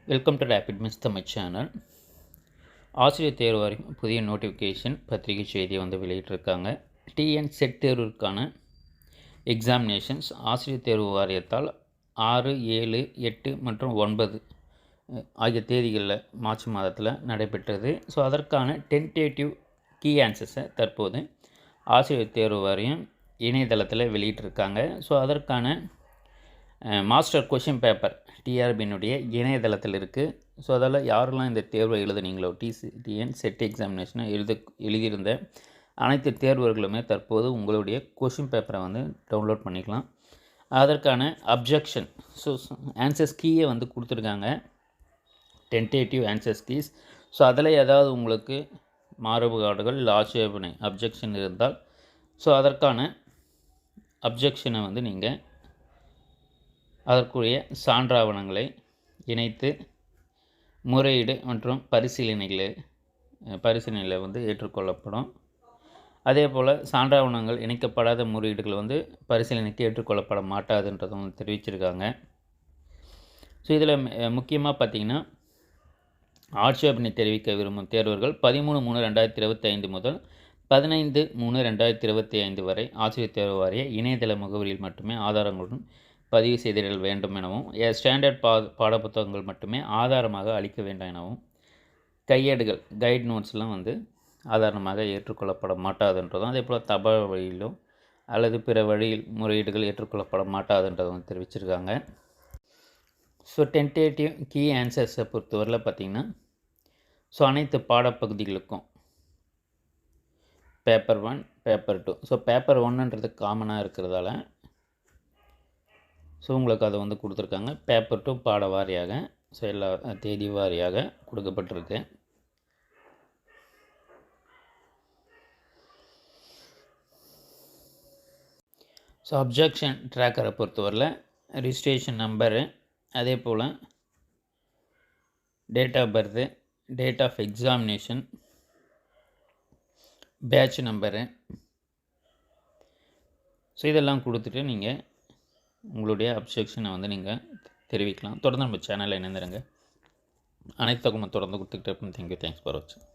Welcome to rapid miss Tamil channel. ஆசிரியர் தேர்வு வரைக்கும் புதிய நோட்டிஃபிகேஷன் பத்திரிகை செய்தியை வந்து வெளியிட்டிருக்காங்க. டிஎன் செட் தேர்வுக்கான எக்ஸாமினேஷன்ஸ் ஆசிரியர் தேர்வு வாரியத்தால் 6, 7, 8 மற்றும் 9 ஆகிய தேதிகளில் மார்ச் மாதத்தில் நடைபெற்றது. ஸோ அதற்கான டென்டேட்டிவ் கீ ஆன்சர்ஸை தற்போது ஆசிரியர் தேர்வு வாரியம் இணையதளத்தில் வெளியிட்டிருக்காங்க. ஸோ அதற்கான மாஸ்டர் கொஷின் பேப்பர் டிஆர்பியினுடைய இணையதளத்தில் இருக்குது. ஸோ அதில் யாரெல்லாம் இந்த தேர்வை எழுதுனீங்களோ டிஎன் செட் எக்ஸாமினேஷனை எழுதியிருந்த அனைத்து தேர்வர்களுமே தற்போது உங்களுடைய கொஷின் பேப்பரை வந்து டவுன்லோட் பண்ணிக்கலாம். அதற்கான அப்ஜெக்ஷன் ஆன்சர்ஸ் கீயை வந்து கொடுத்துருக்காங்க, டென்டேட்டிவ் ஆன்சர்ஸ் கீஸ். ஸோ அதில் ஏதாவது உங்களுக்கு மாறுபாடுகள் இல்லை ஆட்சேபனை அப்ஜெக்ஷன் இருந்தால் ஸோ அதற்கான அப்ஜெக்ஷனை வந்து நீங்கள் அதற்குரிய சான்றாவணங்களை இணைத்து முறையீடு மற்றும் பரிசீலனையில் வந்து ஏற்றுக்கொள்ளப்படும். அதே போல் சான்றாவணங்கள் இணைக்கப்படாத முறையீடுகள் வந்து பரிசீலனைக்கு ஏற்றுக்கொள்ளப்பட மாட்டாதுன்றதும் தெரிவிச்சிருக்காங்க. ஸோ இதில் முக்கியமாக பார்த்திங்கன்னா ஆட்சேபனை தெரிவிக்க விரும்பும் தேர்வர்கள் 13/3/2025 முதல் 15/3/2025 வரை ஆசிரியர் தேர்வு வாரிய இணையதள முகவரியில் மட்டுமே ஆதாரங்களுடன் பதிவு செய்திடல் வேண்டும் எனவும், ஸ்டாண்டர்ட் பாடப்புத்தகங்கள் மட்டுமே ஆதாரமாக அளிக்க வேண்டும் எனவும், கையேடுகள் கைட் நோட்ஸ்லாம் வந்து ஆதாரமாக ஏற்றுக்கொள்ளப்பட மாட்டாதுன்றதும், அதே போல் தபால் வழியிலோ அல்லது பிற வழியில் முறையீடுகள் ஏற்றுக்கொள்ளப்பட மாட்டாதுன்றதும் தெரிவிச்சிருக்காங்க. ஸோ டென்டேட்டிவ் கீ ஆன்சர்ஸை பொறுத்தவரையில் பார்த்திங்கன்னா ஸோ அனைத்து பாடப்பகுதிகளுக்கும் பேப்பர் 1, பேப்பர் 2. ஸோ பேப்பர் 1ன்றது காமனாக இருக்கிறதால ஸோ உங்களுக்கு அதை வந்து கொடுத்துருக்காங்க. பேப்பர் 2 பாட வாரியாக ஸோ எல்லா தேதி வாரியாக கொடுக்கப்பட்டிருக்கு. ஸோ அப்ஜெக்ஷன் ட்ராக்கரை பொறுத்தவரையில் ரிஜிஸ்ட்ரேஷன் நம்பரு, அதே போல் date of birth, date of examination, batch number, so இதெல்லாம் கொடுத்துட்டு நீங்கள் உங்களுடைய அப்ஜெக்ஷனை வந்து நீங்கள் தெரிவிக்கலாம். தொடர்ந்து நம்ம சேனலில் இணைந்துருங்க. அனைத்து தகவலும் தொடர்ந்து கொடுத்துக்கிட்டே இருப்போம். தேங்க்யூ, தேங்க்ஸ் ஃபார் வாட்சிங்.